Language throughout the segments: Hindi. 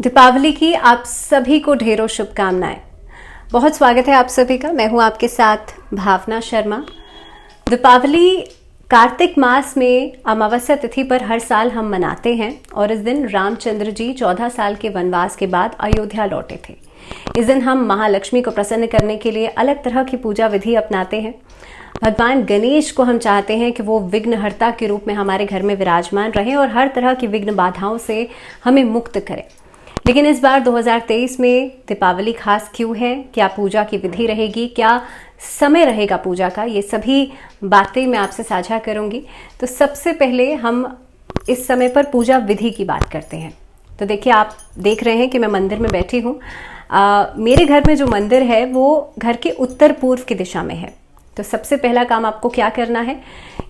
दीपावली की आप सभी को ढेरों शुभकामनाएं। बहुत स्वागत है आप सभी का। मैं हूं आपके साथ भावना शर्मा। दीपावली कार्तिक मास में अमावस्या तिथि पर हर साल हम मनाते हैं और इस दिन रामचंद्र जी 14 साल के वनवास के बाद अयोध्या लौटे थे। इस दिन हम महालक्ष्मी को प्रसन्न करने के लिए अलग तरह की पूजा विधि अपनाते हैं। भगवान गणेश को हम चाहते हैं कि वो विघ्नहर्ता के रूप में हमारे घर में विराजमान रहें और हर तरह की विघ्न बाधाओं से हमें मुक्त करें। लेकिन इस बार 2023 में दीपावली खास क्यों है? क्या पूजा की विधि रहेगी? क्या समय रहेगा पूजा का? ये सभी बातें मैं आपसे साझा करूंगी। तो सबसे पहले हम इस समय पर पूजा विधि की बात करते हैं। तो देखिए, आप देख रहे हैं कि मैं मंदिर में बैठी हूँ। मेरे घर में जो मंदिर है वो घर के उत्तर पूर्व की दिशा में है। तो सबसे पहला काम आपको क्या करना है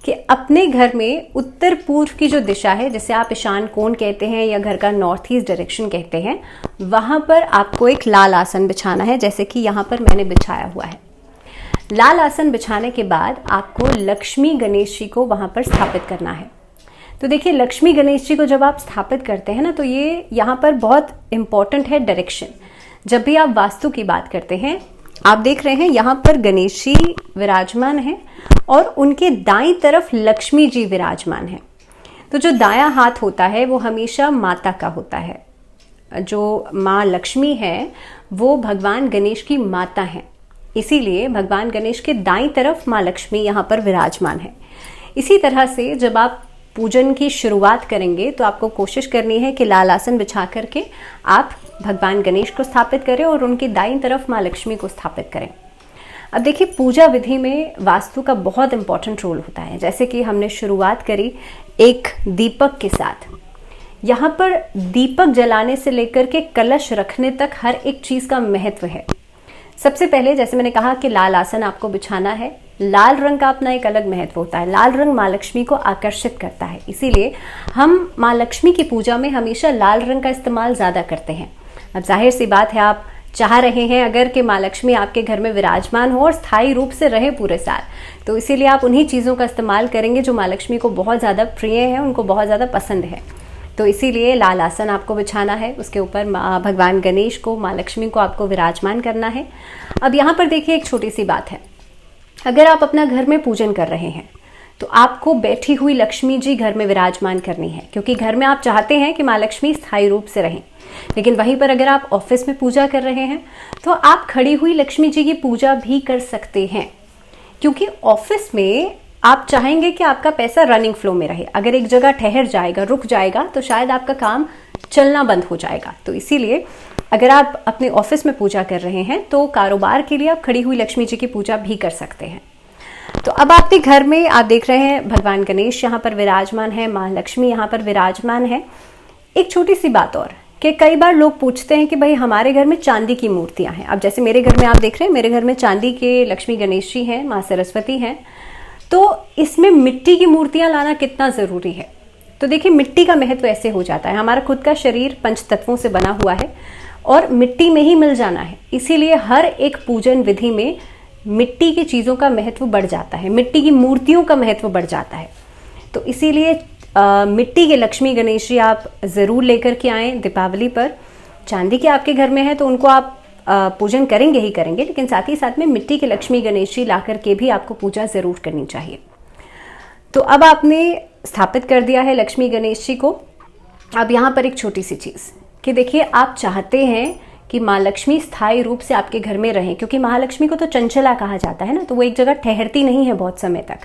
कि अपने घर में उत्तर पूर्व की जो दिशा है, जिसे आप ईशान कोण कहते हैं या घर का नॉर्थ ईस्ट डायरेक्शन कहते हैं, वहां पर आपको एक लाल आसन बिछाना है, जैसे कि यहाँ पर मैंने बिछाया हुआ है। लाल आसन बिछाने के बाद आपको लक्ष्मी गणेश जी को वहां पर स्थापित करना है। तो देखिए, लक्ष्मी गणेश जी को जब आप स्थापित करते हैं ना, तो ये यहाँ पर बहुत इंपॉर्टेंट है डायरेक्शन। जब भी आप वास्तु की बात करते हैं, आप देख रहे हैं यहाँ पर गणेश जी विराजमान हैं और उनके दाईं तरफ लक्ष्मी जी विराजमान हैं। तो जो दायां हाथ होता है वो हमेशा माता का होता है। जो माँ लक्ष्मी है वो भगवान गणेश की माता है, इसीलिए भगवान गणेश के दाईं तरफ माँ लक्ष्मी यहाँ पर विराजमान है। इसी तरह से जब आप पूजन की शुरुआत करेंगे तो आपको कोशिश करनी है कि लाल आसन बिछा करके आप भगवान गणेश को स्थापित करें और उनकी दाईं तरफ माँ लक्ष्मी को स्थापित करें। अब देखिए, पूजा विधि में वास्तु का बहुत इंपॉर्टेंट रोल होता है। जैसे कि हमने शुरुआत करी एक दीपक के साथ। यहाँ पर दीपक जलाने से लेकर के कलश रखने तक हर एक चीज का महत्व है। सबसे पहले जैसे मैंने कहा कि लाल आसन आपको बिछाना है। लाल रंग का अपना एक अलग महत्व होता है। लाल रंग माँ लक्ष्मी को आकर्षित करता है, इसीलिए हम माँ लक्ष्मी की पूजा में हमेशा लाल रंग का इस्तेमाल ज्यादा करते हैं। अब जाहिर सी बात है, आप चाह रहे हैं अगर कि माँ लक्ष्मी आपके घर में विराजमान हो और स्थायी रूप से रहे पूरे साल, तो इसीलिए आप उन्हीं चीज़ों का इस्तेमाल करेंगे जो माँ लक्ष्मी को बहुत ज़्यादा प्रिय है, उनको बहुत ज़्यादा पसंद है। तो इसीलिए लाल आसन आपको बिछाना है, उसके ऊपर भगवान गणेश को, माँ लक्ष्मी को आपको विराजमान करना है। अब यहाँ पर देखिए, एक छोटी सी बात है। अगर आप अपना घर में पूजन कर रहे हैं तो आपको बैठी हुई लक्ष्मी जी घर में विराजमान करनी है, क्योंकि घर में आप चाहते हैं कि माँ लक्ष्मी स्थायी रूप से रहें। लेकिन वहीं पर अगर आप ऑफिस में पूजा कर रहे हैं तो आप खड़ी हुई लक्ष्मी जी की पूजा भी कर सकते हैं, क्योंकि ऑफिस में आप चाहेंगे कि आपका पैसा रनिंग फ्लो में रहे। अगर एक जगह ठहर जाएगा, रुक जाएगा, तो शायद आपका काम चलना बंद हो जाएगा। तो इसीलिए अगर आप अपने ऑफिस में पूजा कर रहे हैं तो कारोबार के लिए आप खड़ी हुई लक्ष्मी जी की पूजा भी कर सकते हैं। तो अब आपके घर में आप देख रहे हैं भगवान गणेश यहाँ पर विराजमान है, माँ लक्ष्मी यहाँ पर विराजमान है। एक छोटी सी बात और कि कई बार लोग पूछते हैं कि भाई हमारे घर में चांदी की मूर्तियां हैं। अब जैसे मेरे घर में आप देख रहे हैं, मेरे घर में चांदी के लक्ष्मी गणेश जी हैं, माँ सरस्वती हैं। तो इसमें मिट्टी की मूर्तियां लाना कितना जरूरी है? तो देखिए, मिट्टी का महत्व ऐसे हो जाता है। हमारा खुद का शरीर पंच तत्वों से बना हुआ है और मिट्टी में ही मिल जाना है, इसीलिए हर एक पूजन विधि में मिट्टी की चीज़ों का महत्व बढ़ जाता है, मिट्टी की मूर्तियों का महत्व बढ़ जाता है। तो इसीलिए मिट्टी के लक्ष्मी गणेश जी आप ज़रूर लेकर के आएँ दीपावली पर। चांदी के आपके घर में है तो उनको आप पूजन करेंगे ही करेंगे, लेकिन साथ ही साथ में मिट्टी के लक्ष्मी गणेश जी ला करके भी आपको पूजा ज़रूर करनी चाहिए। तो अब आपने स्थापित कर दिया है लक्ष्मी गणेश जी को। अब यहाँ पर एक छोटी सी चीज़ कि देखिए, आप चाहते हैं कि माँ लक्ष्मी स्थायी रूप से आपके घर में रहें, क्योंकि महालक्ष्मी को तो चंचला कहा जाता है ना, तो वो एक जगह ठहरती नहीं है, बहुत समय तक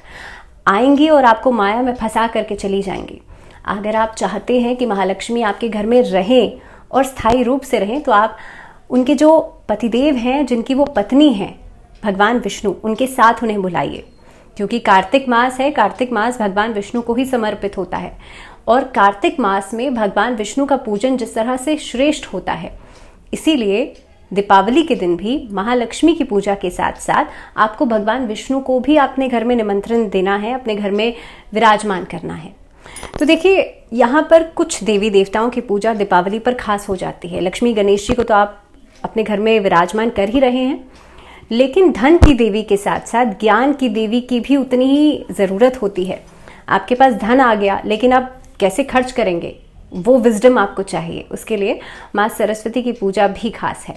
आएंगी और आपको माया में फंसा करके चली जाएंगी। अगर आप चाहते हैं कि महालक्ष्मी आपके घर में रहें और स्थायी रूप से रहें, तो आप उनके जो पतिदेव हैं, जिनकी वो पत्नी हैं भगवान विष्णु, उनके साथ उन्हें बुलाइए, क्योंकि कार्तिक मास है। कार्तिक मास भगवान विष्णु को ही समर्पित होता है और कार्तिक मास में भगवान विष्णु का पूजन जिस तरह से श्रेष्ठ होता है, इसीलिए दीपावली के दिन भी महालक्ष्मी की पूजा के साथ साथ आपको भगवान विष्णु को भी अपने घर में निमंत्रण देना है, अपने घर में विराजमान करना है। तो देखिए, यहाँ पर कुछ देवी देवताओं की पूजा दीपावली पर खास हो जाती है। लक्ष्मी गणेश जी को तो आप अपने घर में विराजमान कर ही रहे हैं, लेकिन धन की देवी के साथ साथ ज्ञान की देवी की भी उतनी ही ज़रूरत होती है। आपके पास धन आ गया, लेकिन आप कैसे खर्च करेंगे? वो विजडम आपको चाहिए, उसके लिए माँ सरस्वती की पूजा भी खास है।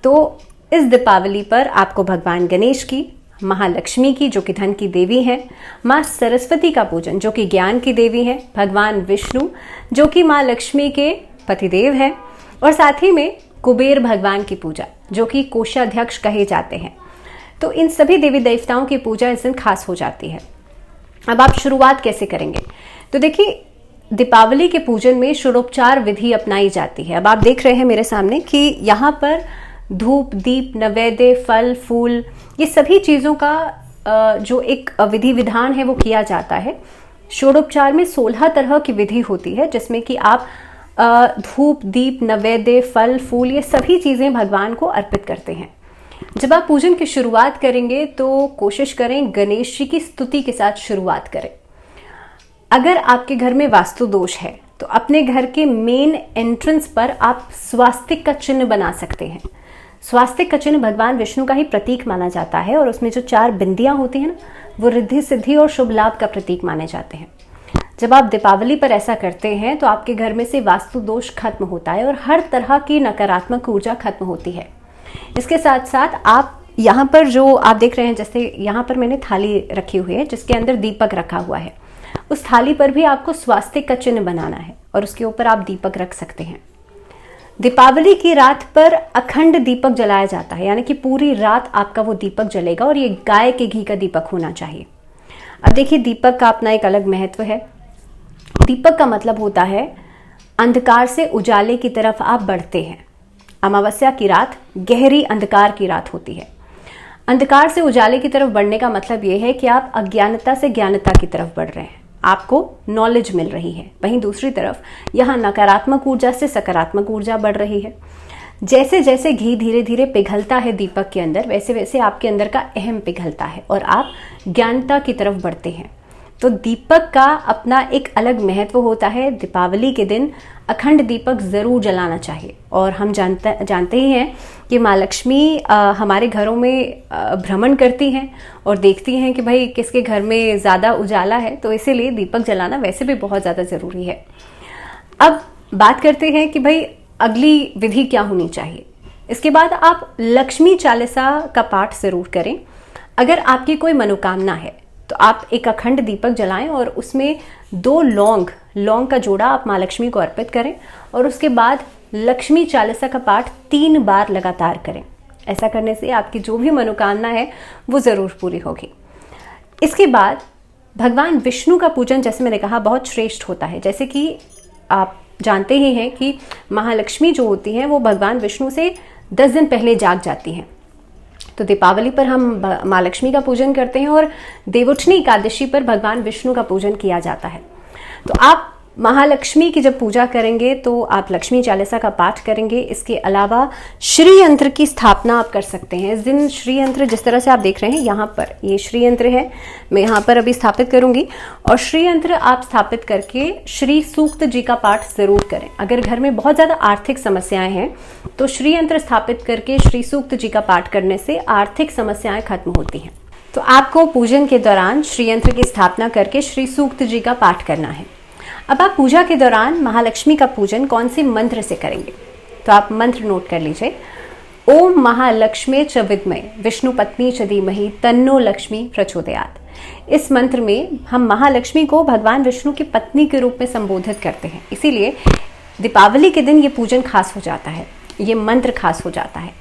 तो इस दीपावली पर आपको भगवान गणेश की, महालक्ष्मी की जो कि धन की देवी है, माँ सरस्वती का पूजन जो कि ज्ञान की देवी है, भगवान विष्णु जो कि माँ लक्ष्मी के पतिदेव है, और साथ ही में कुबेर भगवान की पूजा जो कि कोषाध्यक्ष कहे जाते हैं। तो इन सभी देवी देवताओं की पूजा इस दिन खास हो जाती है। अब आप शुरुआत कैसे करेंगे? तो देखिए, दीपावली के पूजन में षोडोपचार विधि अपनाई जाती है। अब आप देख रहे हैं मेरे सामने कि यहाँ पर धूप, दीप, नैवेद्य, फल, फूल, ये सभी चीज़ों का जो एक विधि विधान है वो किया जाता है। षोडोपचार में 16 तरह की विधि होती है, जिसमें कि आप धूप, दीप, नैवेद्य, फल, फूल, ये सभी चीज़ें भगवान को अर्पित करते हैं। जब आप पूजन की शुरुआत करेंगे तो कोशिश करें गणेश जी की स्तुति के साथ शुरुआत करें। अगर आपके घर में वास्तु दोष है तो अपने घर के मेन एंट्रेंस पर आप स्वास्तिक का चिन्ह बना सकते हैं। स्वास्तिक का चिन्ह भगवान विष्णु का ही प्रतीक माना जाता है, और उसमें जो 4 बिंदियां होती हैं ना, वो रिद्धि, सिद्धि और शुभ लाभ का प्रतीक माने जाते हैं। जब आप दीपावली पर ऐसा करते हैं तो आपके घर में से वास्तु दोष खत्म होता है और हर तरह की नकारात्मक ऊर्जा खत्म होती है। इसके साथ साथ आप यहाँ पर जो आप देख रहे हैं, जैसे यहाँ पर मैंने थाली रखी हुई है जिसके अंदर दीपक रखा हुआ है, उस थाली पर भी आपको स्वास्तिक का चिन्ह बनाना है और उसके ऊपर आप दीपक रख सकते हैं। दीपावली की रात पर अखंड दीपक जलाया जाता है, यानी कि पूरी रात आपका वो दीपक जलेगा, और ये गाय के घी का दीपक होना चाहिए। अब देखिए, दीपक का अपना एक अलग महत्व है। दीपक का मतलब होता है अंधकार से उजाले की तरफ आप बढ़ते हैं। अमावस्या की रात गहरी अंधकार की रात होती है। अंधकार से उजाले की तरफ बढ़ने का मतलब ये है कि आप अज्ञानता से ज्ञानता की तरफ बढ़ रहे हैं, आपको नॉलेज मिल रही है। वहीं दूसरी तरफ यहाँ नकारात्मक ऊर्जा से सकारात्मक ऊर्जा बढ़ रही है। जैसे जैसे घी धीरे धीरे पिघलता है दीपक के अंदर, वैसे वैसे आपके अंदर का अहम पिघलता है और आप ज्ञानता की तरफ बढ़ते हैं। तो दीपक का अपना एक अलग महत्व होता है। दीपावली के दिन अखंड दीपक जरूर जलाना चाहिए। और हम जानते ही हैं कि माँ लक्ष्मी हमारे घरों में भ्रमण करती हैं और देखती हैं कि भाई किसके घर में ज़्यादा उजाला है, तो इसीलिए दीपक जलाना वैसे भी बहुत ज़्यादा ज़रूरी है। अब बात करते हैं कि भाई अगली विधि क्या होनी चाहिए। इसके बाद आप लक्ष्मी चालीसा का पाठ ज़रूर करें। अगर आपकी कोई मनोकामना है तो आप एक अखंड दीपक जलाएं और उसमें 2 लौंग का जोड़ा आप माँ लक्ष्मी को अर्पित करें, और उसके बाद लक्ष्मी चालीसा का पाठ 3 बार लगातार करें। ऐसा करने से आपकी जो भी मनोकामना है वो ज़रूर पूरी होगी। इसके बाद भगवान विष्णु का पूजन, जैसे मैंने कहा, बहुत श्रेष्ठ होता है। जैसे कि आप जानते ही हैं कि महालक्ष्मी जो होती हैं वो भगवान विष्णु से 10 दिन पहले जाग जाती हैं। तो दीपावली पर हम माँ लक्ष्मी का पूजन करते हैं और देवोठनी एकादशी पर भगवान विष्णु का पूजन किया जाता है। तो आप महालक्ष्मी की जब पूजा करेंगे तो आप लक्ष्मी चालीसा का पाठ करेंगे। इसके अलावा श्री यंत्र की स्थापना आप कर सकते हैं। इस दिन श्री यंत्र, जिस तरह से आप देख रहे हैं यहाँ पर, ये श्री यंत्र है, मैं यहाँ पर अभी स्थापित करूंगी। और श्री यंत्र आप स्थापित करके श्री सूक्त जी का पाठ जरूर करें। अगर घर में बहुत ज़्यादा आर्थिक समस्याएं हैं तो श्री यंत्र स्थापित करके श्री सूक्त जी का पाठ करने से आर्थिक समस्याएं खत्म होती हैं। तो आपको पूजन के दौरान श्री यंत्र की स्थापना करके श्री सूक्त जी का पाठ करना है। अब आप पूजा के दौरान महालक्ष्मी का पूजन कौन से मंत्र से करेंगे, तो आप मंत्र नोट कर लीजिए। ओम महालक्ष्मी च विद्महे विष्णु पत्नी च धीमहि तन्नो लक्ष्मी प्रचोदयात्। इस मंत्र में हम महालक्ष्मी को भगवान विष्णु की पत्नी के रूप में संबोधित करते हैं, इसीलिए दीपावली के दिन ये पूजन खास हो जाता है, ये मंत्र खास हो जाता है।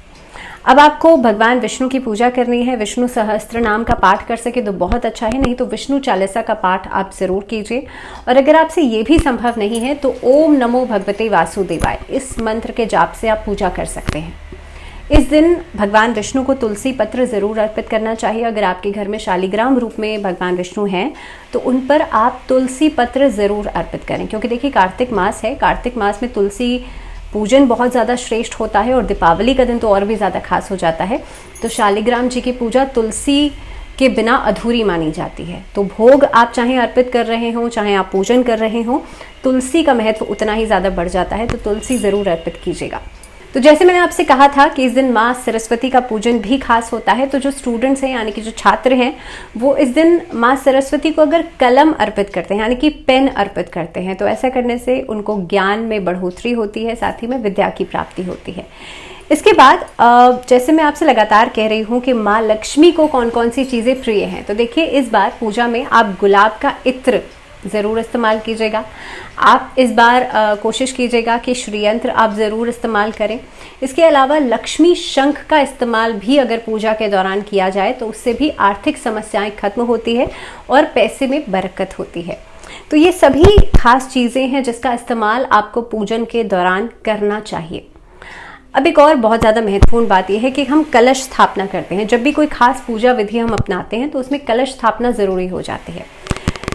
अब आपको भगवान विष्णु की पूजा करनी है। विष्णु सहस्त्र नाम का पाठ कर सके तो बहुत अच्छा है, नहीं तो विष्णु चालीसा का पाठ आप जरूर कीजिए। और अगर आपसे ये भी संभव नहीं है तो ओम नमो भगवते वासुदेवाय, इस मंत्र के जाप से आप पूजा कर सकते हैं। इस दिन भगवान विष्णु को तुलसी पत्र जरूर अर्पित करना चाहिए। अगर आपके घर में शालिग्राम रूप में भगवान विष्णु हैं तो उन पर आप तुलसी पत्र जरूर अर्पित करें, क्योंकि देखिए कार्तिक मास है, कार्तिक मास में तुलसी पूजन बहुत ज़्यादा श्रेष्ठ होता है और दीपावली का दिन तो और भी ज़्यादा खास हो जाता है। तो शालिग्राम जी की पूजा तुलसी के बिना अधूरी मानी जाती है। तो भोग आप चाहे अर्पित कर रहे हो, चाहे आप पूजन कर रहे हो, तुलसी का महत्व उतना ही ज़्यादा बढ़ जाता है। तो तुलसी ज़रूर अर्पित कीजिएगा। तो जैसे मैंने आपसे कहा था कि इस दिन माँ सरस्वती का पूजन भी खास होता है, तो जो स्टूडेंट्स हैं यानी कि जो छात्र हैं वो इस दिन माँ सरस्वती को अगर कलम अर्पित करते हैं यानी कि पेन अर्पित करते हैं, तो ऐसा करने से उनको ज्ञान में बढ़ोतरी होती है, साथ ही में विद्या की प्राप्ति होती है। इसके बाद जैसे मैं आपसे लगातार कह रही हूँ कि माँ लक्ष्मी को कौन कौन सी चीज़ें प्रिय हैं, तो देखिए इस बार पूजा में आप गुलाब का इत्र ज़रूर इस्तेमाल कीजिएगा। आप इस बार कोशिश कीजिएगा कि श्रीयंत्र आप ज़रूर इस्तेमाल करें। इसके अलावा लक्ष्मी शंख का इस्तेमाल भी अगर पूजा के दौरान किया जाए तो उससे भी आर्थिक समस्याएं खत्म होती है और पैसे में बरकत होती है। तो ये सभी खास चीज़ें हैं जिसका इस्तेमाल आपको पूजन के दौरान करना चाहिए। अब एक और बहुत ज़्यादा महत्वपूर्ण बात यह है कि हम कलश स्थापना करते हैं। जब भी कोई खास पूजा विधि हम अपनाते हैं तो उसमें कलश स्थापना ज़रूरी हो जाती है।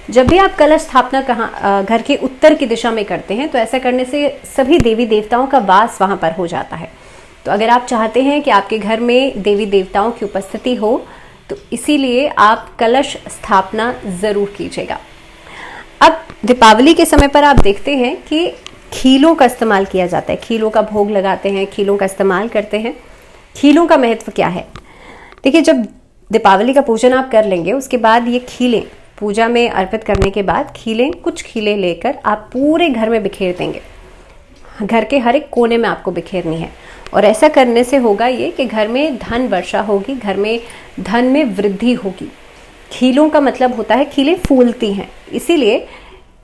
जब भी आप कलश स्थापना घर के उत्तर की दिशा में करते हैं तो ऐसा करने से सभी देवी देवताओं का वास वहाँ पर हो जाता है। तो अगर आप चाहते हैं कि आपके घर में देवी देवताओं की उपस्थिति हो तो इसीलिए आप कलश स्थापना ज़रूर कीजिएगा। अब दीपावली के समय पर आप देखते हैं कि खीलों का इस्तेमाल किया जाता है, खीलों का भोग लगाते हैं, खीलों का इस्तेमाल करते हैं। खीलों का महत्व क्या है? देखिए, जब दीपावली का पूजन आप कर लेंगे उसके बाद ये खीलें पूजा में अर्पित करने के बाद कुछ खीलें लेकर आप पूरे घर में बिखेर देंगे। घर के हर एक कोने में आपको बिखेरनी है और ऐसा करने से होगा ये कि घर में धन वर्षा होगी, घर में धन में वृद्धि होगी। खीलों का मतलब होता है खीलें फूलती हैं, इसीलिए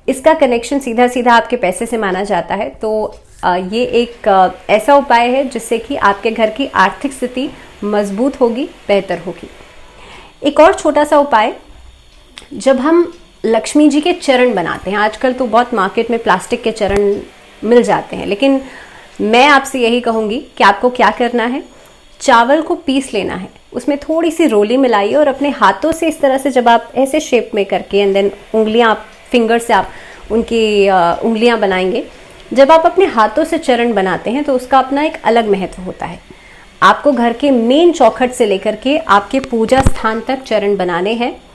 इसका कनेक्शन सीधा सीधा आपके पैसे से माना जाता है। तो ये एक ऐसा उपाय है जिससे कि आपके घर की आर्थिक स्थिति मजबूत होगी, बेहतर होगी। एक और छोटा सा उपाय, जब हम लक्ष्मी जी के चरण बनाते हैं, आजकल तो बहुत मार्केट में प्लास्टिक के चरण मिल जाते हैं, लेकिन मैं आपसे यही कहूँगी कि आपको क्या करना है, चावल को पीस लेना है, उसमें थोड़ी सी रोली मिलाइए और अपने हाथों से इस तरह से जब आप ऐसे शेप में करके एंड देन उंगलियां फिंगर से आप उनकी उंगलियां बनाएंगे। जब आप अपने हाथों से चरण बनाते हैं तो उसका अपना एक अलग महत्व होता है। आपको घर के मेन चौखट से लेकर के आपके पूजा स्थान तक चरण बनाने हैं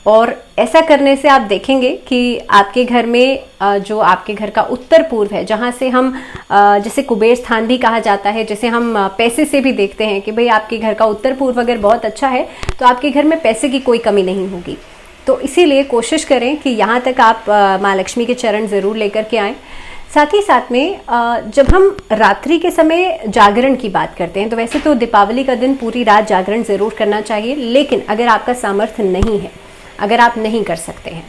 और ऐसा करने से आप देखेंगे कि आपके घर में जो आपके घर का उत्तर पूर्व है, जहाँ से हम जैसे कुबेर स्थान भी कहा जाता है, जैसे हम पैसे से भी देखते हैं कि भाई आपके घर का उत्तर पूर्व अगर बहुत अच्छा है तो आपके घर में पैसे की कोई कमी नहीं होगी। तो इसीलिए कोशिश करें कि यहाँ तक आप माँ लक्ष्मी के चरण ज़रूर लेकर के आएँ। साथ ही साथ में जब हम रात्रि के समय जागरण की बात करते हैं तो वैसे तो दीपावली का दिन पूरी रात जागरण ज़रूर करना चाहिए, लेकिन अगर आपका सामर्थ्य नहीं है, अगर आप नहीं कर सकते हैं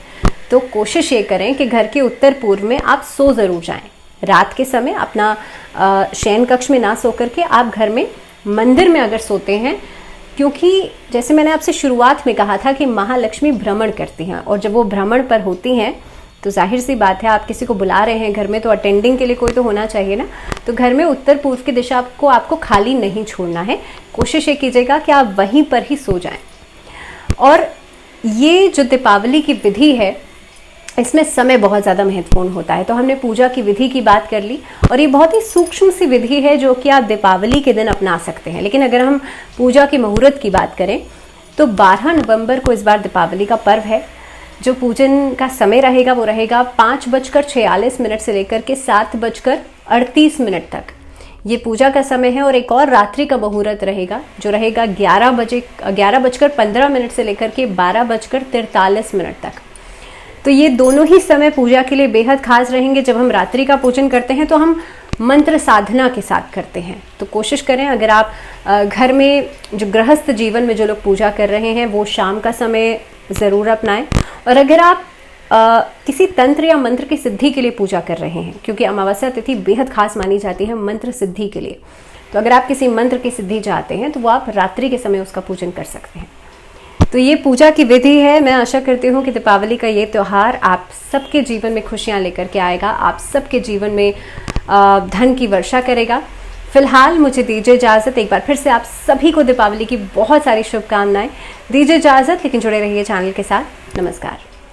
तो कोशिश ये करें कि घर के उत्तर पूर्व में आप सो ज़रूर जाएं। रात के समय अपना शयन कक्ष में ना सो करके आप घर में मंदिर में अगर सोते हैं, क्योंकि जैसे मैंने आपसे शुरुआत में कहा था कि महालक्ष्मी भ्रमण करती हैं और जब वो भ्रमण पर होती हैं तो जाहिर सी बात है आप किसी को बुला रहे हैं घर में तो अटेंडिंग के लिए कोई तो होना चाहिए ना। तो घर में उत्तर पूर्व की दिशा को आपको खाली नहीं छोड़ना है, कोशिश ये कीजिएगा कि आप वहीं पर ही सो जाएं। और ये जो दीपावली की विधि है इसमें समय बहुत ज़्यादा महत्वपूर्ण होता है। तो हमने पूजा की विधि की बात कर ली और ये बहुत ही सूक्ष्म सी विधि है जो कि आप दीपावली के दिन अपना सकते हैं। लेकिन अगर हम पूजा के मुहूर्त की बात करें तो 12 नवंबर को इस बार दीपावली का पर्व है। जो पूजन का समय रहेगा वो रहेगा 5:46 से लेकर के 7:38 तक ये पूजा का समय है। और एक और रात्रि का मुहूर्त रहेगा जो रहेगा 11:15 से लेकर के 12:43 तक। तो ये दोनों ही समय पूजा के लिए बेहद खास रहेंगे। जब हम रात्रि का पूजन करते हैं तो हम मंत्र साधना के साथ करते हैं। तो कोशिश करें, अगर आप घर में जो गृहस्थ जीवन में जो लोग पूजा कर रहे हैं वो शाम का समय ज़रूर अपनाएं। और अगर आप किसी तंत्र या मंत्र की सिद्धि के लिए पूजा कर रहे हैं, क्योंकि अमावस्या तिथि बेहद खास मानी जाती है मंत्र सिद्धि के लिए, तो अगर आप किसी मंत्र की सिद्धि चाहते हैं तो वो आप रात्रि के समय उसका पूजन कर सकते हैं। तो ये पूजा की विधि है। मैं आशा करती हूँ कि दीपावली का ये त्यौहार आप सबके जीवन में खुशियाँ लेकर के आएगा, आप सबके जीवन में धन की वर्षा करेगा। फिलहाल मुझे दीजिए इजाज़त। एक बार फिर से आप सभी को दीपावली की बहुत सारी शुभकामनाएं। दीजिए इजाज़त, लेकिन जुड़े रहिए चैनल के साथ। नमस्कार।